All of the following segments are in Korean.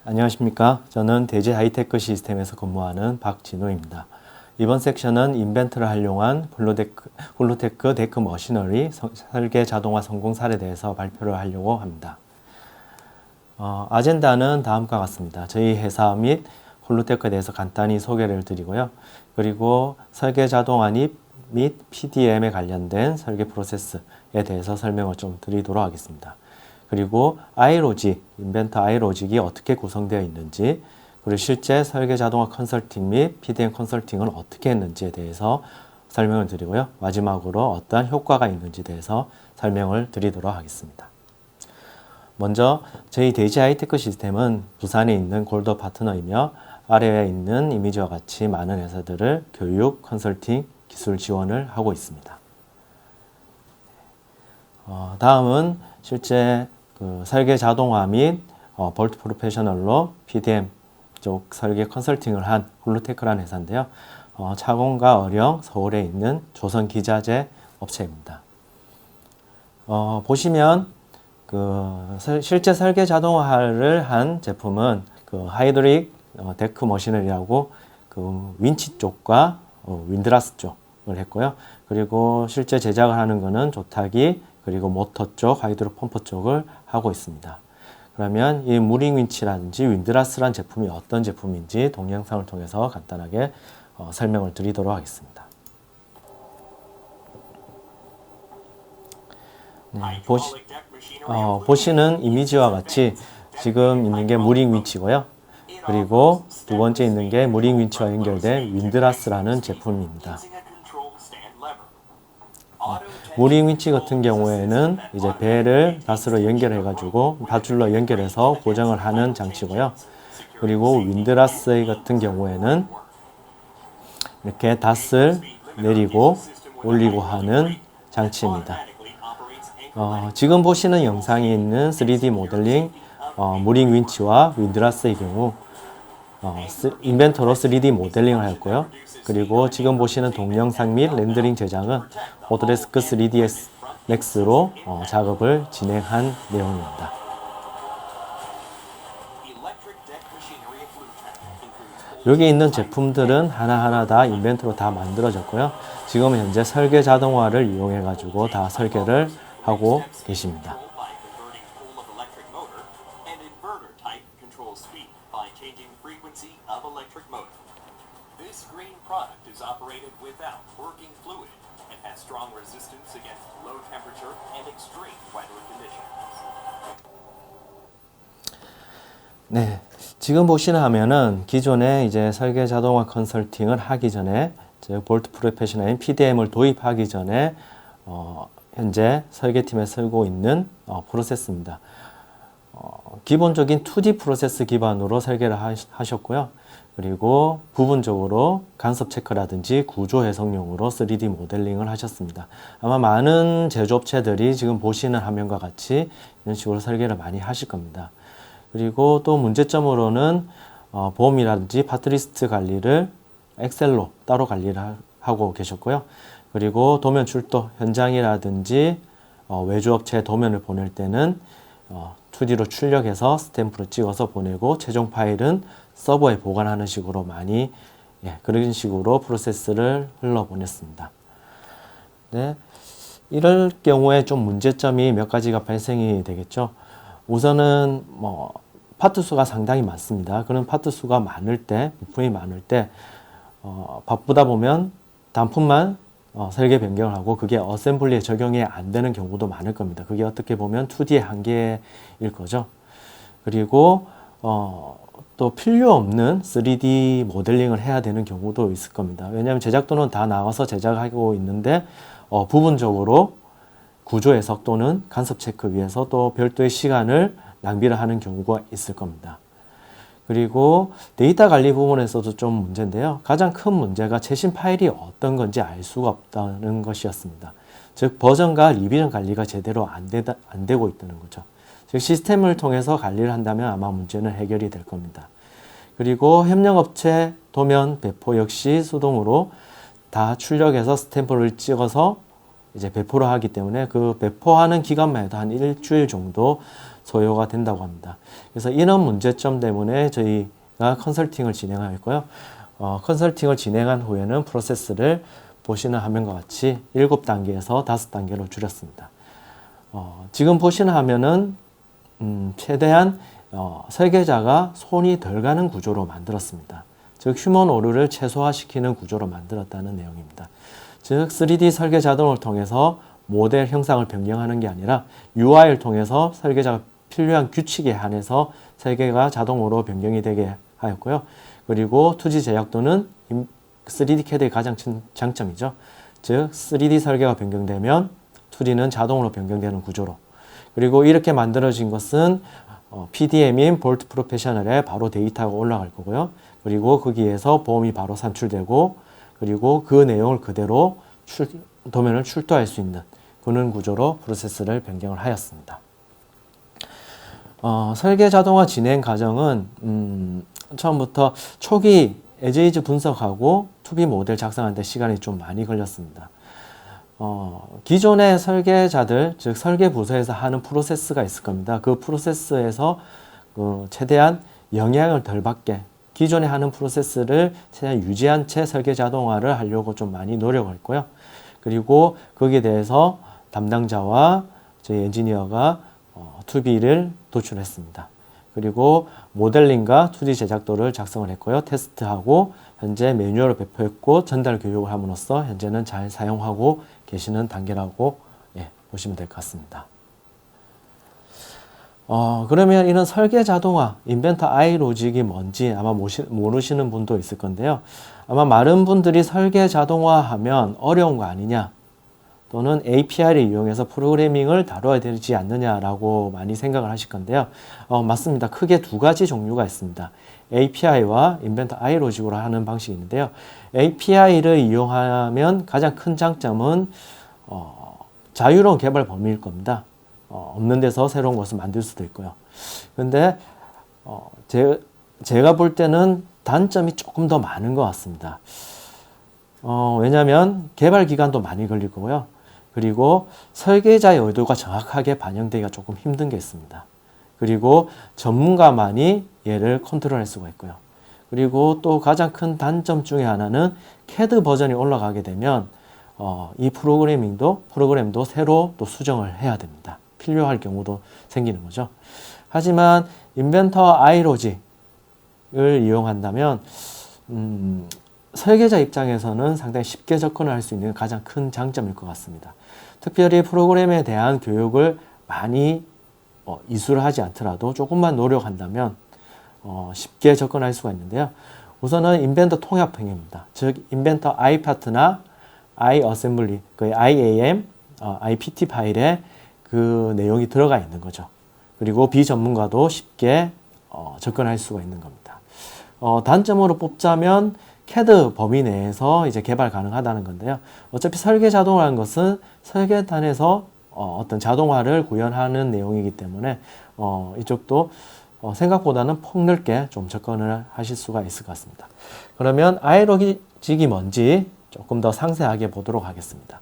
안녕하십니까. 저는 대지 하이테크 시스템에서 근무하는 박진우입니다. 이번 섹션은 인벤트를 활용한 홀로테크 데크 머시너리 설계 자동화 성공 사례에 대해서 발표를 하려고 합니다. 아젠다는 다음과 같습니다. 저희 회사 및 홀로테크에 대해서 간단히 소개를 드리고요. 그리고 설계 자동화 및 PDM에 관련된 설계 프로세스에 대해서 설명을 좀 드리도록 하겠습니다. 그리고 iLogic, 인벤터 iLogic이 어떻게 구성되어 있는지, 그리고 실제 설계 자동화 컨설팅 및 PDM 컨설팅은 어떻게 했는지에 대해서 설명을 드리고요. 마지막으로 어떠한 효과가 있는지에 대해서 설명을 드리도록 하겠습니다. 먼저 저희 대지 하이테크 시스템은 부산에 있는 골드 파트너이며 아래에 있는 이미지와 같이 많은 회사들을 교육, 컨설팅, 기술 지원을 하고 있습니다. 다음은 실제 설계 자동화 및 볼트 프로페셔널로 PDM 쪽 설계 컨설팅을 한 홀로테크라는 회사인데요. 차공과 어령 서울에 있는 조선기자재 업체입니다. 보시면 실제 설계 자동화를 한 제품은 하이드릭 데크 머시너리라고 윈치 쪽과 윈드라스 쪽을 했고요. 그리고 실제 제작을 하는 거는 조타기 그리고 모터 쪽, 하이드로 펌프 쪽을 하고 있습니다. 그러면 이 무링 윈치라든지 윈드라스란 제품이 어떤 제품인지 동영상을 통해서 간단하게 설명을 드리도록 하겠습니다. 보시는 이미지와 같이 지금 있는 게 무링 윈치고요. 그리고 두 번째 있는 게 무링 윈치와 연결된 윈드라스라는 제품입니다. 무링 윈치 같은 경우에는 이제 배를 닷으로 연결해가지고 밧줄로 연결해서 고정을 하는 장치고요. 그리고 윈드라스 같은 경우에는 이렇게 닷을 내리고 올리고 하는 장치입니다. 지금 보시는 영상에 있는 3D 모델링 무링 윈치와 윈드라스의 경우 인벤터로 3D 모델링을 하였고요. 그리고 지금 보시는 동영상 및 렌더링 제작은 오토데스크 3ds Max로 작업을 진행한 내용입니다. 여기 있는 제품들은 하나하나 다 인벤터로 다 만들어졌고요. 지금 현재 설계 자동화를 이용해 가지고 다 설계를 하고 계십니다. This green product is operated without working fluid and has strong resistance against low temperature and extreme weather conditions. 네, 지금 보시는 화면은 기존에 이제 설계 자동화 컨설팅을 하기 전에 볼트 프로페셔널인 PDM을 도입하기 전에 현재 설계팀에 쓰고 있는 프로세스입니다. 기본적인 2D 프로세스 기반으로 설계를 하셨고요. 그리고 부분적으로 간섭 체크라든지 구조 해석용으로 3D 모델링을 하셨습니다. 아마 많은 제조업체들이 지금 보시는 화면과 같이 이런 식으로 설계를 많이 하실 겁니다. 그리고 또 문제점으로는 보험이라든지 파트리스트 관리를 엑셀로 따로 관리를 하고 계셨고요. 그리고 도면 출도 현장이라든지 외주업체 도면을 보낼 때는 2D로 출력해서 스탬프로 찍어서 보내고 최종 파일은 서버에 보관하는 식으로 많이 그런 식으로 프로세스를 흘러보냈습니다. 네, 이럴 경우에 좀 문제점이 몇 가지가 발생이 되겠죠. 우선은 파트 수가 상당히 많습니다. 그런 파트 수가 많을 때, 부품이 많을 때 바쁘다 보면 단품만 설계 변경을 하고 그게 어셈블리에 적용이 안 되는 경우도 많을 겁니다. 그게 어떻게 보면 2D의 한계일 거죠. 그리고 또 필요 없는 3D 모델링을 해야 되는 경우도 있을 겁니다. 왜냐하면 제작도는 다 나와서 제작하고 있는데 부분적으로 구조 해석 또는 간섭 체크 위해서 또 별도의 시간을 낭비를 하는 경우가 있을 겁니다. 그리고 데이터 관리 부분에서도 좀 문제인데요. 가장 큰 문제가 최신 파일이 어떤 건지 알 수가 없다는 것이었습니다. 즉 버전과 리비전 관리가 제대로 안 되고 있다는 거죠. 즉 시스템을 통해서 관리를 한다면 아마 문제는 해결이 될 겁니다. 그리고 협력업체 도면 배포 역시 수동으로 다 출력해서 스탬프를 찍어서 이제 배포를 하기 때문에 그 배포하는 기간만 해도 한 일주일 정도 소요가 된다고 합니다. 그래서 이런 문제점 때문에 저희가 컨설팅을 진행하였고요. 컨설팅을 진행한 후에는 프로세스를 보시는 화면과 같이 7단계에서 5단계로 줄였습니다. 지금 보시는 화면은 최대한 설계자가 손이 덜 가는 구조로 만들었습니다. 즉 휴먼 오류를 최소화시키는 구조로 만들었다는 내용입니다. 즉 3D 설계 자동을 통해서 모델 형상을 변경하는 게 아니라 UI를 통해서 설계자가 필요한 규칙에 한해서 설계가 자동으로 변경이 되게 하였고요. 그리고 2D 제작 또는 3D CAD의 가장 큰 장점이죠. 즉 3D 설계가 변경되면 2D는 자동으로 변경되는 구조로, 그리고 이렇게 만들어진 것은 PDM인 볼트 프로페셔널에 바로 데이터가 올라갈 거고요. 그리고 거기에서 보험이 바로 산출되고, 그리고 그 내용을 그대로 도면을 출토할 수 있는 그런 구조로 프로세스를 변경을 하였습니다. 설계 자동화 진행 과정은 처음부터 초기 에즈이즈 분석하고 투비 모델 작성하는데 시간이 좀 많이 걸렸습니다. 기존의 설계자들, 즉 설계 부서에서 하는 프로세스가 있을 겁니다. 그 프로세스에서 최대한 영향을 덜 받게 기존에 하는 프로세스를 최대한 유지한 채 설계 자동화를 하려고 좀 많이 노력을 했고요. 그리고 거기에 대해서 담당자와 저희 엔지니어가 투비를 도출했습니다. 그리고 모델링과 2D 제작도를 작성을 했고요. 테스트하고 현재 매뉴얼을 배포했고 전달 교육을 함으로써 현재는 잘 사용하고 계시는 단계라고 보시면 될 것 같습니다. 그러면 이런 설계 자동화, 인벤터 I 로직이 뭔지 아마 모르시는 분도 있을 건데요. 아마 많은 분들이 설계 자동화 하면 어려운 거 아니냐, 또는 API를 이용해서 프로그래밍을 다뤄야 되지 않느냐라고 많이 생각을 하실 건데요. 맞습니다. 크게 두 가지 종류가 있습니다. API와 인벤터 I 로직으로 하는 방식이 있는데요. API를 이용하면 가장 큰 장점은 자유로운 개발 범위일 겁니다. 없는 데서 새로운 것을 만들 수도 있고요. 근데 제가 볼 때는 단점이 조금 더 많은 것 같습니다. 왜냐하면 개발 기간도 많이 걸릴 거고요. 그리고 설계자의 의도가 정확하게 반영되기가 조금 힘든 게 있습니다. 그리고 전문가만이 얘를 컨트롤할 수가 있고요. 그리고 또 가장 큰 단점 중에 하나는 CAD 버전이 올라가게 되면 이 프로그램도 새로 또 수정을 해야 됩니다. 필요할 경우도 생기는 거죠. 하지만 인벤터 I 로직을 이용한다면 설계자 입장에서는 상당히 쉽게 접근을 할 수 있는 가장 큰 장점일 것 같습니다. 특별히 프로그램에 대한 교육을 많이 이수를 하지 않더라도 조금만 노력한다면 쉽게 접근할 수가 있는데요. 우선은 인벤터 통합형입니다. 즉 인벤터 I 파트나 I 어셈블리, 그 IAM, IPT 파일에 그 내용이 들어가 있는 거죠. 그리고 비전문가도 쉽게 접근할 수가 있는 겁니다. 단점으로 뽑자면 CAD 범위 내에서 이제 개발 가능하다는 건데요. 어차피 설계 자동화라는 것은 설계단에서 어떤 자동화를 구현하는 내용이기 때문에 이쪽도 생각보다는 폭넓게 좀 접근을 하실 수가 있을 것 같습니다. 그러면 iLogic이 뭔지 조금 더 상세하게 보도록 하겠습니다.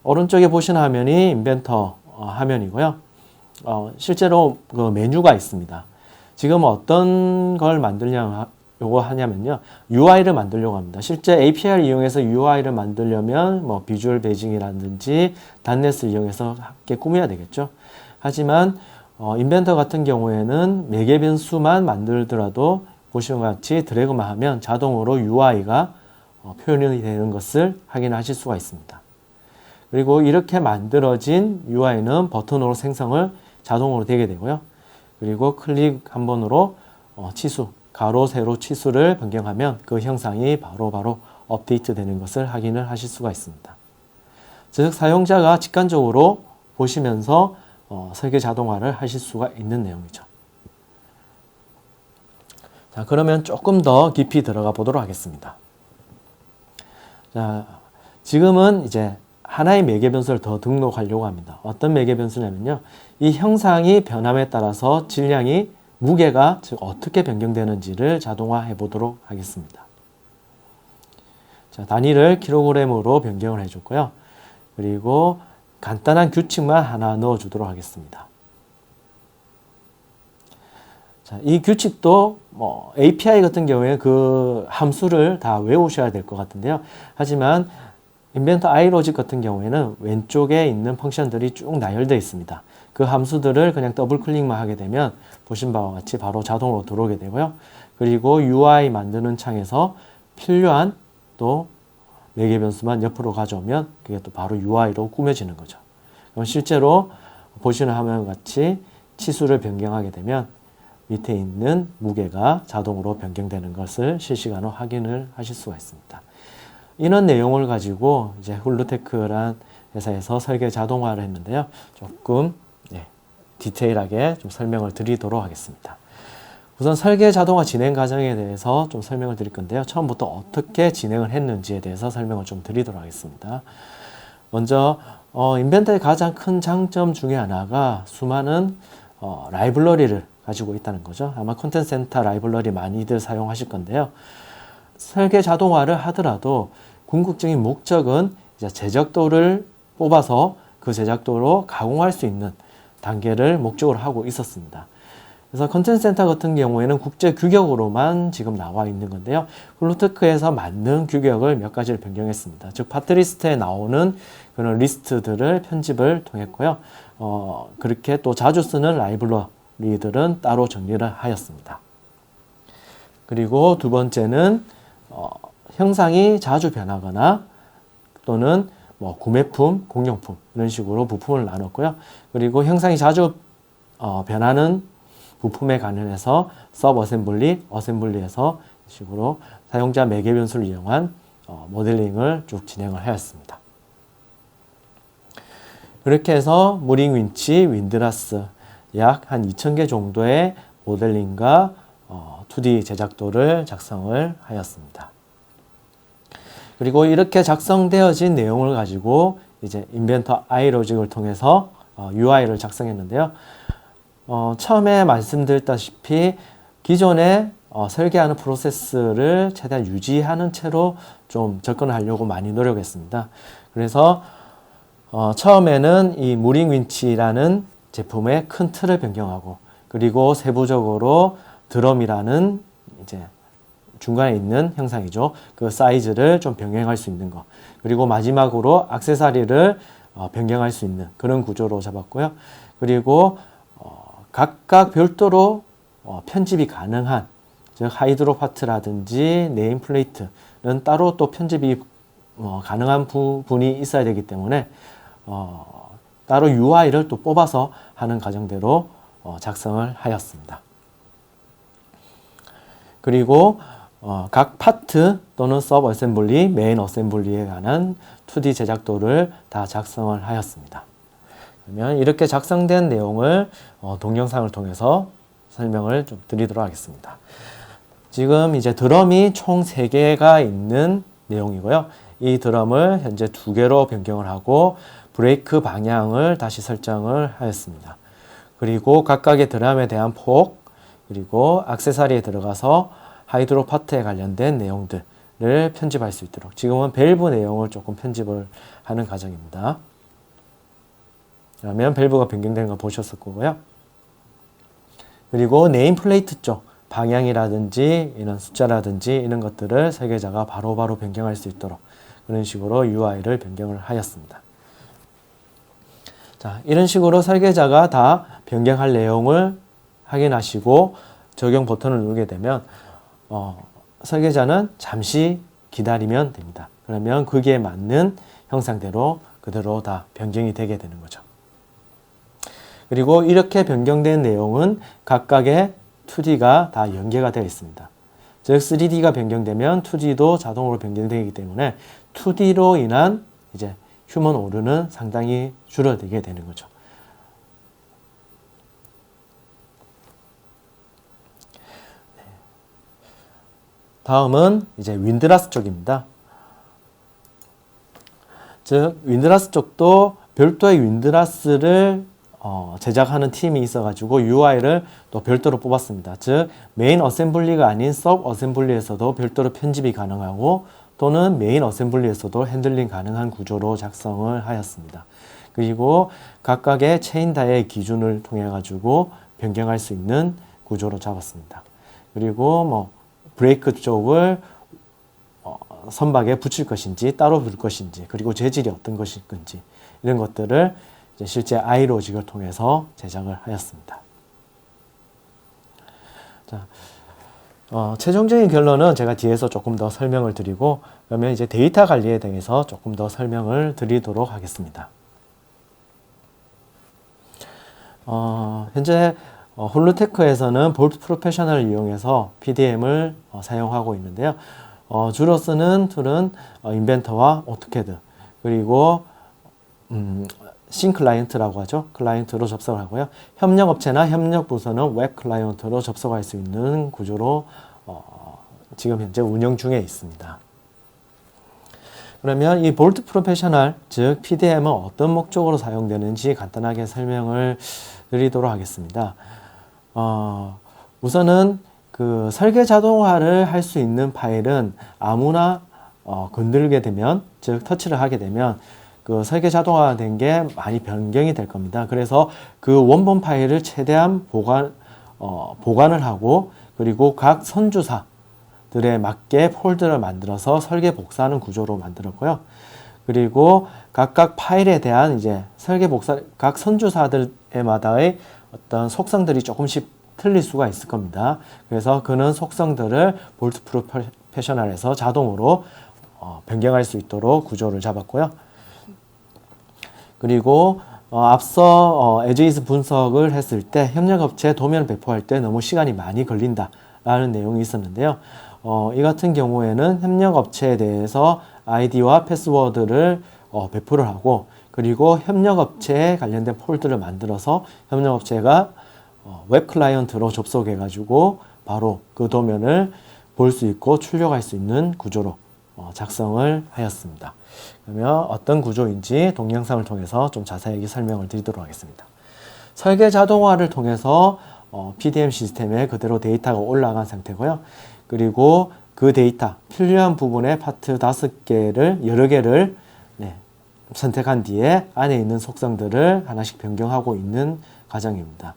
오른쪽에 보시는 화면이 인벤터 화면이고요. 실제로 그 메뉴가 있습니다. 지금 어떤 걸 만들려고 하냐면요. UI를 만들려고 합니다. 실제 API를 이용해서 UI를 만들려면 뭐 비주얼 베이징이라든지 단넷을 이용해서 함께 꾸며야 되겠죠. 하지만 인벤터 같은 경우에는 매개 변수만 만들더라도 보시는 것 같이 드래그만 하면 자동으로 UI가 표현이 되는 것을 확인하실 수가 있습니다. 그리고 이렇게 만들어진 UI는 버튼으로 생성을 자동으로 되게 되고요. 그리고 클릭 한 번으로 치수, 가로, 세로 치수를 변경하면 그 형상이 바로 업데이트 되는 것을 확인을 하실 수가 있습니다. 즉 사용자가 직관적으로 보시면서 설계 자동화를 하실 수가 있는 내용이죠. 자, 그러면 조금 더 깊이 들어가 보도록 하겠습니다. 자, 지금은 이제 하나의 매개 변수를 더 등록하려고 합니다. 어떤 매개 변수냐면요. 이 형상이 변함에 따라서 질량이 무게가 즉 어떻게 변경되는지를 자동화해 보도록 하겠습니다. 자, 단위를 킬로그램으로 변경을 해줬고요. 그리고 간단한 규칙만 하나 넣어주도록 하겠습니다. 자, 이 규칙도 뭐 API 같은 경우에 그 함수를 다 외우셔야 될 것 같은데요. 하지만 인벤터 iLogic 같은 경우에는 왼쪽에 있는 펑션들이 쭉 나열되어 있습니다. 그 함수들을 그냥 더블 클릭만 하게 되면 보신 바와 같이 바로 자동으로 들어오게 되고요. 그리고 UI 만드는 창에서 필요한 또 매개 변수만 옆으로 가져오면 그게 또 바로 UI로 꾸며지는 거죠. 그럼 실제로 보시는 화면 같이 치수를 변경하게 되면 밑에 있는 무게가 자동으로 변경되는 것을 실시간으로 확인을 하실 수가 있습니다. 이런 내용을 가지고 이제 훌루테크란 회사에서 설계 자동화를 했는데요. 조금 디테일하게 좀 설명을 드리도록 하겠습니다. 우선 설계 자동화 진행 과정에 대해서 좀 설명을 드릴 건데요. 처음부터 어떻게 진행을 했는지에 대해서 설명을 좀 드리도록 하겠습니다. 먼저 인벤터의 가장 큰 장점 중에 하나가 수많은 라이블러리를 가지고 있다는 거죠. 아마 콘텐츠 센터 라이블러리 많이들 사용하실 건데요. 설계 자동화를 하더라도 궁극적인 목적은 이제 제작도를 뽑아서 그 제작도로 가공할 수 있는 단계를 목적으로 하고 있었습니다. 그래서 컨텐츠 센터 같은 경우에는 국제 규격으로만 지금 나와 있는 건데요. 훌루테크에서 만든 규격을 몇 가지를 변경했습니다. 즉 파트리스트에 나오는 그런 리스트들을 편집을 통했고요. 그렇게 또 자주 쓰는 라이브러리들은 따로 정리를 하였습니다. 그리고 두 번째는 형상이 자주 변하거나 또는 뭐 구매품, 공용품 이런 식으로 부품을 나눴고요. 그리고 형상이 자주 변하는 부품에 관련해서 서브 어셈블리, 어셈블리에서 이 식으로 사용자 매개 변수를 이용한 모델링을 쭉 진행을 하였습니다. 그렇게 해서 무링 윈치, 윈드라스 약 한 2,000개 정도의 모델링과 2D 제작도를 작성을 하였습니다. 그리고 이렇게 작성되어진 내용을 가지고 이제 인벤터 iLogic을 통해서 UI를 작성했는데요. 처음에 말씀드렸다시피 기존에 설계하는 프로세스를 최대한 유지하는 채로 좀 접근을 하려고 많이 노력했습니다. 그래서 처음에는 이 무링 윈치라는 제품의 큰 틀을 변경하고 그리고 세부적으로 드럼이라는 이제 중간에 있는 형상이죠. 그 사이즈를 좀 변경할 수 있는 거. 그리고 마지막으로 액세서리를 변경할 수 있는 그런 구조로 잡았고요. 그리고 각각 별도로 편집이 가능한 즉 하이드로 파트라든지 네임 플레이트는 따로 또 편집이 가능한 부분이 있어야 되기 때문에 따로 UI를 또 뽑아서 하는 과정대로 작성을 하였습니다. 그리고 각 파트 또는 서브 어셈블리, 메인 어셈블리에 관한 2D 제작도를 다 작성을 하였습니다. 그러면 이렇게 작성된 내용을 동영상을 통해서 설명을 좀 드리도록 하겠습니다. 지금 이제 드럼이 총 3개가 있는 내용이고요. 이 드럼을 현재 2개로 변경을 하고 브레이크 방향을 다시 설정을 하였습니다. 그리고 각각의 드럼에 대한 폭, 그리고 액세서리에 들어가서 하이드로 파트에 관련된 내용들을 편집할 수 있도록 지금은 밸브 내용을 조금 편집을 하는 과정입니다. 그러면 밸브가 변경되는 거 보셨을 거고요. 그리고 네임 플레이트 쪽 방향이라든지 이런 숫자라든지 이런 것들을 설계자가 바로바로 변경할 수 있도록 그런 식으로 UI를 변경을 하였습니다. 자, 이런 식으로 설계자가 다 변경할 내용을 확인하시고 적용 버튼을 누르게 되면 설계자는 잠시 기다리면 됩니다. 그러면 거기에 맞는 형상대로 그대로 다 변경이 되게 되는 거죠. 그리고 이렇게 변경된 내용은 각각의 2D가 다 연계가 되어 있습니다. 즉 3D가 변경되면 2D도 자동으로 변경되기 때문에 2D로 인한 이제 휴먼 오류는 상당히 줄어들게 되는 거죠. 다음은 이제 윈드라스 쪽입니다. 즉 윈드라스 쪽도 별도의 윈드라스를 제작하는 팀이 있어가지고 UI를 또 별도로 뽑았습니다. 즉 메인 어셈블리가 아닌 서브 어셈블리에서도 별도로 편집이 가능하고 또는 메인 어셈블리에서도 핸들링 가능한 구조로 작성을 하였습니다. 그리고 각각의 체인 다의 기준을 통해 가지고 변경할 수 있는 구조로 잡았습니다. 그리고 뭐 브레이크 쪽을 선박에 붙일 것인지 따로 둘 것인지, 그리고 재질이 어떤 것일 건지, 이런 것들을 이제 실제 아이로직을 통해서 제작을 하였습니다. 자, 최종적인 결론은 제가 뒤에서 조금 더 설명을 드리고, 그러면 이제 데이터 관리에 대해서 조금 더 설명을 드리도록 하겠습니다. 현재 홀로테크에서는 볼트 프로페셔널을 이용해서 PDM을 사용하고 있는데요. 주로 쓰는 툴은 인벤터와 오토캐드, 그리고 신 클라이언트라고 하죠. 클라이언트로 접속을 하고요. 협력업체나 협력부서는 웹 클라이언트로 접속할 수 있는 구조로 지금 현재 운영 중에 있습니다. 그러면 이 볼트 프로페셔널, 즉 PDM은 어떤 목적으로 사용되는지 간단하게 설명을 드리도록 하겠습니다. 우선은 그 설계 자동화를 할 수 있는 파일은 아무나 건들게 되면, 즉 터치를 하게 되면 그 설계 자동화된 게 많이 변경이 될 겁니다. 그래서 그 원본 파일을 최대한 보관을 하고, 그리고 각 선주사들에 맞게 폴더를 만들어서 설계 복사하는 구조로 만들었고요. 그리고 각각 파일에 대한 이제 설계 복사, 각 선주사들마다의 어떤 속성들이 조금씩 틀릴 수가 있을 겁니다. 그래서 그런 속성들을 볼트 프로페셔널에서 자동으로 변경할 수 있도록 구조를 잡았고요. 그리고 앞서 에즈이즈 분석을 했을 때 협력업체 도면을 배포할 때 너무 시간이 많이 걸린다라는 내용이 있었는데요. 이 같은 경우에는 협력업체에 대해서 아이디와 패스워드를 배포를 하고, 그리고 협력업체에 관련된 폴더를 만들어서 협력업체가 웹 클라이언트로 접속해 가지고 바로 그 도면을 볼 수 있고 출력할 수 있는 구조로 작성을 하였습니다. 그러면 어떤 구조인지 동영상을 통해서 좀 자세하게 설명을 드리도록 하겠습니다. 설계 자동화를 통해서 PDM 시스템에 그대로 데이터가 올라간 상태고요. 그리고 그 데이터, 필요한 부분의 파트 5개를, 여러 개를 선택한 뒤에 안에 있는 속성들을 하나씩 변경하고 있는 과정입니다.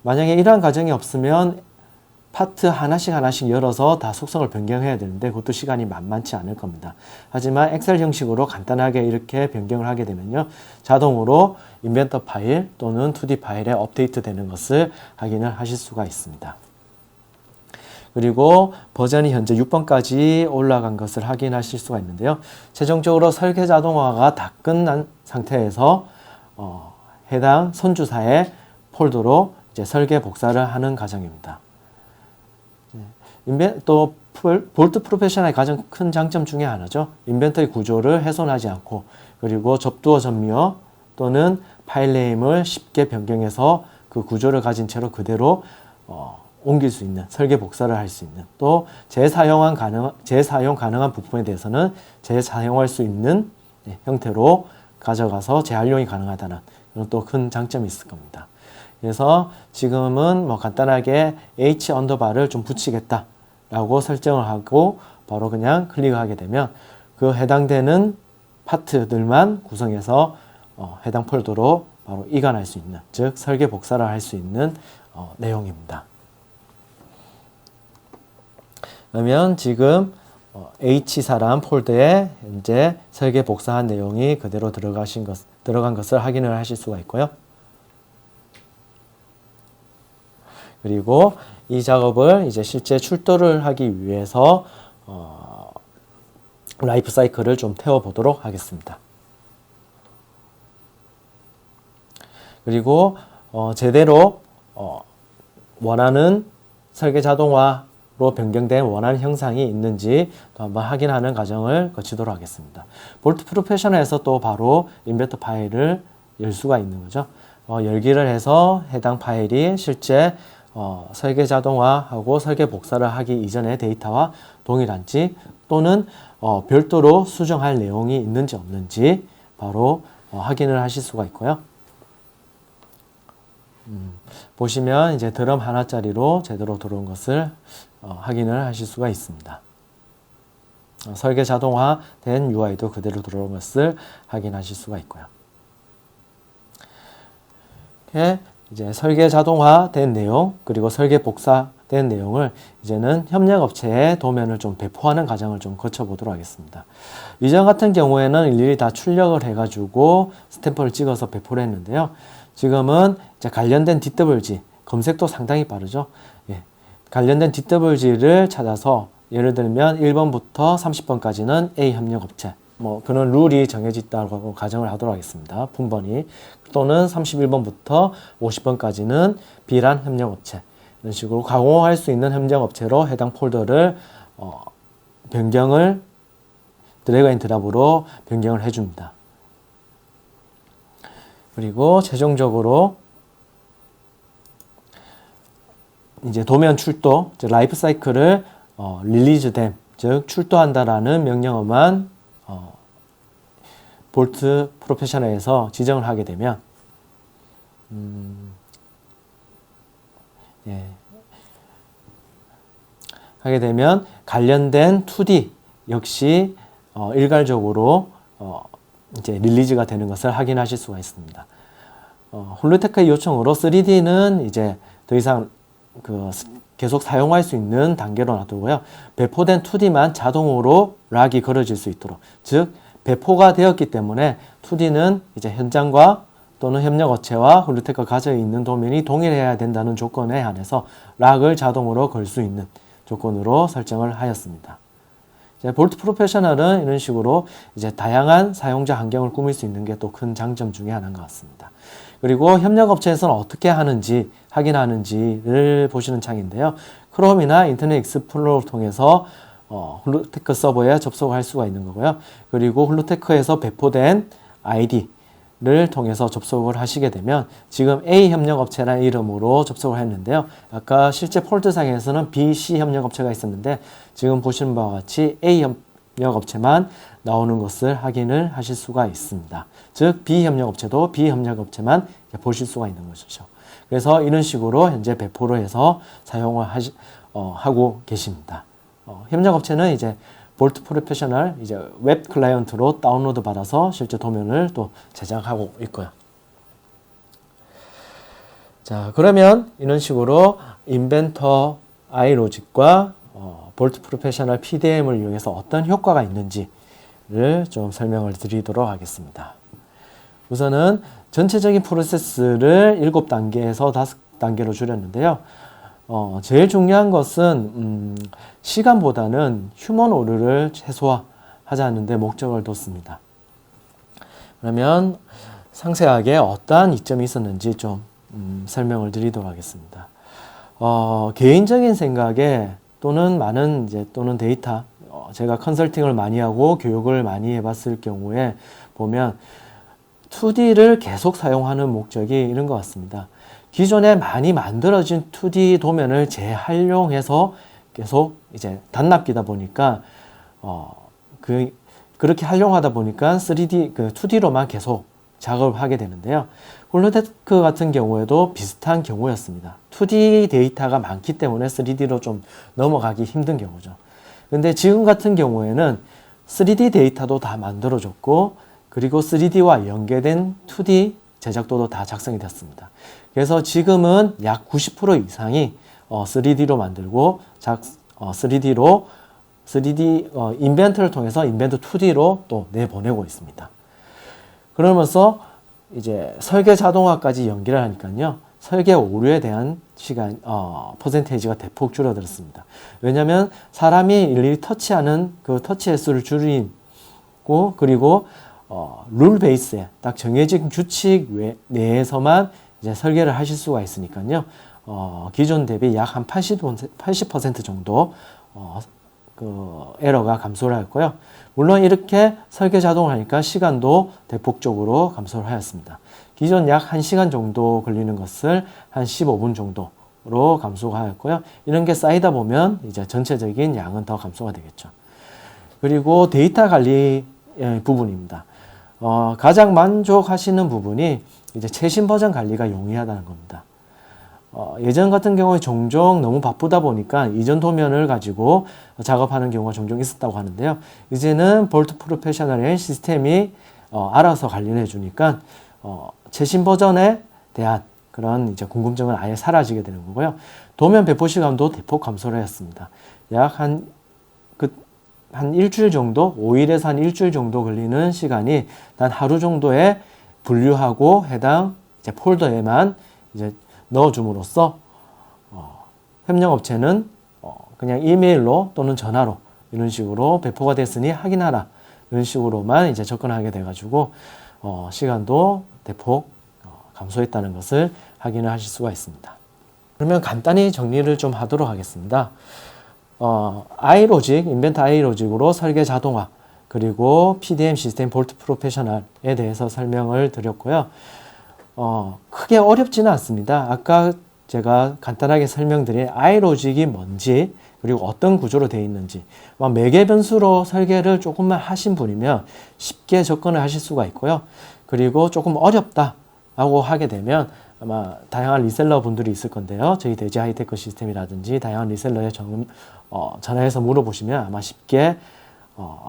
만약에 이러한 과정이 없으면 파트 하나씩 열어서 다 속성을 변경해야 되는데 그것도 시간이 만만치 않을 겁니다. 하지만 엑셀 형식으로 간단하게 이렇게 변경을 하게 되면요, 자동으로 인벤터 파일 또는 2D 파일에 업데이트 되는 것을 확인을 하실 수가 있습니다. 그리고 버전이 현재 6번까지 올라간 것을 확인하실 수가 있는데요. 최종적으로 설계 자동화가 다 끝난 상태에서 해당 선주사의 폴더로 이제 설계 복사를 하는 과정입니다. 또 볼트 프로페셔널의 가장 큰 장점 중에 하나죠. 인벤터리 구조를 훼손하지 않고, 그리고 접두어 전미어 또는 파일 네임을 쉽게 변경해서 그 구조를 가진 채로 그대로 옮길 수 있는, 설계 복사를 할 수 있는, 또 재사용 가능한 부품에 대해서는 재사용할 수 있는 형태로 가져가서 재활용이 가능하다는 그런 또 큰 장점이 있을 겁니다. 그래서 지금은 뭐 간단하게 H 언더바를 좀 붙이겠다라고 설정을 하고 바로 그냥 클릭하게 되면 그 해당되는 파트들만 구성해서 해당 폴더로 바로 이관할 수 있는, 즉 설계 복사를 할 수 있는 내용입니다. 그러면 지금 H사란 폴더에 현재 설계 복사한 내용이 그대로 들어간 것을 확인을 하실 수가 있고요. 그리고 이 작업을 이제 실제 출도를 하기 위해서 라이프 사이클을 좀 태워보도록 하겠습니다. 그리고 제대로 원하는 설계 자동화로 변경된 원하는 형상이 있는지 또 한번 확인하는 과정을 거치도록 하겠습니다. 볼트 프로페셔널에서 또 바로 인벤터 파일을 열 수가 있는 거죠. 열기를 해서 해당 파일이 실제 설계 자동화하고 설계 복사를 하기 이전의 데이터와 동일한지, 또는 별도로 수정할 내용이 있는지 없는지 바로 확인을 하실 수가 있고요. 보시면 이제 드럼 하나짜리로 제대로 들어온 것을 확인을 하실 수가 있습니다. 설계 자동화된 UI도 그대로 들어온 것을 확인하실 수가 있고요. 이제 설계 자동화된 내용 그리고 설계 복사된 내용을 이제는 협력업체에 도면을 좀 배포하는 과정을 좀 거쳐보도록 하겠습니다. 이전 같은 경우에는 일일이 다 출력을 해가지고 스탬프를 찍어서 배포를 했는데요. 지금은 이제 관련된 DWG 검색도 상당히 빠르죠. 예. 관련된 DWG를 찾아서 예를 들면 1번부터 30번까지는 A 협력업체 뭐 그런 룰이 정해져 있다고 가정을 하도록 하겠습니다. 품번이 또는 31번부터 50번까지는 B란 협력업체 이런 식으로 가공할 수 있는 협력업체로 해당 폴더를 변경을 드래그 앤 드랍으로 변경을 해줍니다. 그리고 최종적으로 이제 도면 출도, 즉 라이프 사이클을 릴리즈됨, 즉 출도한다라는 명령어만 볼트 프로페셔널에서 지정을 하게 되면 관련된 2D 역시 일괄적으로 이제 릴리즈가 되는 것을 확인하실 수가 있습니다. 홀로테크의 요청으로 3D는 이제 더 이상 계속 사용할 수 있는 단계로 놔두고요. 배포된 2D만 자동으로 락이 걸어질 수 있도록, 즉 배포가 되었기 때문에 2D는 이제 현장과 또는 협력업체와 홀로테크가 가지고 있는 도면이 동일해야 된다는 조건에 한해서 락을 자동으로 걸 수 있는 조건으로 설정을 하였습니다. 이제 볼트 프로페셔널은 이런 식으로 이제 다양한 사용자 환경을 꾸밀 수 있는 게 또 큰 장점 중에 하나인 것 같습니다. 그리고 협력업체에서는 어떻게 하는지 확인하는지를 보시는 창인데요. 크롬이나 인터넷 익스플로러를 통해서 홀로테크 서버에 접속할 수가 있는 거고요. 그리고 홀로테크에서 배포된 아이디를 통해서 접속을 하시게 되면 지금 A 협력업체라는 이름으로 접속을 했는데요. 아까 실제 폴더상에서는 B, C 협력업체가 있었는데 지금 보시는 바와 같이 A 협력업체만 나오는 것을 확인을 하실 수가 있습니다. 즉 B 협력업체도 B 협력업체만 보실 수가 있는 것이죠. 그래서 이런 식으로 현재 배포를 해서 사용을 하고 계십니다. 협력업체는 이제 볼트 프로페셔널 이제 웹 클라이언트로 다운로드 받아서 실제 도면을 또 제작하고 있고요. 자, 그러면 이런 식으로 인벤터 아이로직과 볼트 프로페셔널 PDM을 이용해서 어떤 효과가 있는지를 좀 설명을 드리도록 하겠습니다. 우선은 전체적인 프로세스를 7단계에서 5단계로 줄였는데요. 제일 중요한 것은 시간보다는 휴먼 오류를 최소화하자는 데 목적을 뒀습니다. 그러면 상세하게 어떠한 이점이 있었는지 좀 설명을 드리도록 하겠습니다. 개인적인 생각에 또는 많은 또는 데이터 제가 컨설팅을 많이 하고 교육을 많이 해봤을 경우에 보면 2D를 계속 사용하는 목적이 이런 것 같습니다. 기존에 많이 만들어진 2D 도면을 재활용해서 계속 이제 단납기다 보니까 그렇게 활용하다 보니까 2D로만 계속 작업을 하게 되는데요. 홀로테크 같은 경우에도 비슷한 경우였습니다. 2D 데이터가 많기 때문에 3D로 좀 넘어가기 힘든 경우죠. 근데 지금 같은 경우에는 3D 데이터도 다 만들어졌고 그리고 3D와 연계된 2D 제작도도 다 작성이 됐습니다. 그래서 지금은 약 90% 이상이 3D로 만들고 3D 인벤트를 통해서 인벤트 2D로 또 내보내고 있습니다. 그러면서 이제 설계 자동화까지 연결을 하니까요. 설계 오류에 대한 퍼센테이지가 대폭 줄어들었습니다. 왜냐하면 사람이 일일이 터치하는 그 터치 횟수를 줄이고 그리고 룰 베이스에 딱 정해진 규칙 내에서만 이제 설계를 하실 수가 있으니까요. 기존 대비 약 한 80% 정도 에러가 감소를 하였고요. 물론 이렇게 설계 자동을 하니까 시간도 대폭적으로 감소를 하였습니다. 기존 약 1시간 정도 걸리는 것을 한 15분 정도로 감소가 하였고요. 이런 게 쌓이다 보면 이제 전체적인 양은 더 감소가 되겠죠. 그리고 데이터 관리 부분입니다. 가장 만족하시는 부분이 이제 최신 버전 관리가 용이하다는 겁니다. 예전 같은 경우에 종종 너무 바쁘다 보니까 이전 도면을 가지고 작업하는 경우가 종종 있었다고 하는데요. 이제는 볼트 프로페셔널의 시스템이 알아서 관리를 해주니까 최신 버전에 대한 그런 이제 궁금증은 아예 사라지게 되는 거고요. 도면 배포 시간도 대폭 감소를 했습니다. 약 한 일주일 정도, 5일에서 한 일주일 정도 걸리는 시간이 단 하루 정도에 분류하고 해당 이제 폴더에만 이제 넣어줌으로써 협력업체는 그냥 이메일로 또는 전화로 이런 식으로 배포가 됐으니 확인하라 이런 식으로만 이제 접근하게 돼가지고 시간도 대폭 감소했다는 것을 확인을 하실 수가 있습니다. 그러면 간단히 정리를 좀 하도록 하겠습니다. 아이로직, 인벤트 아이로직으로 설계 자동화, 그리고 PDM 시스템 볼트 프로페셔널에 대해서 설명을 드렸고요. 크게 어렵지는 않습니다. 아까 제가 간단하게 설명드린 아이로직이 뭔지, 그리고 어떤 구조로 되어 있는지, 매개 변수로 설계를 조금만 하신 분이면 쉽게 접근을 하실 수가 있고요. 그리고 조금 어렵다라고 하게 되면 아마 다양한 리셀러 분들이 있을 건데요. 저희 대지 하이테크 시스템이라든지 다양한 리셀러에 전화해서 물어보시면 아마 쉽게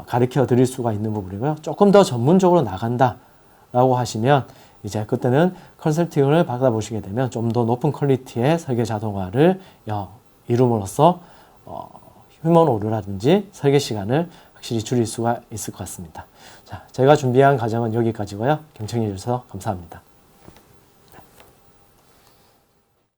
가르쳐 드릴 수가 있는 부분이고요. 조금 더 전문적으로 나간다라고 하시면 이제 그때는 컨설팅을 받아보시게 되면 좀 더 높은 퀄리티의 설계 자동화를 이룸으로써 휴먼 오류라든지 설계 시간을 확실히 줄일 수가 있을 것 같습니다. 자, 제가 준비한 과정은 여기까지고요. 경청해 주셔서 감사합니다.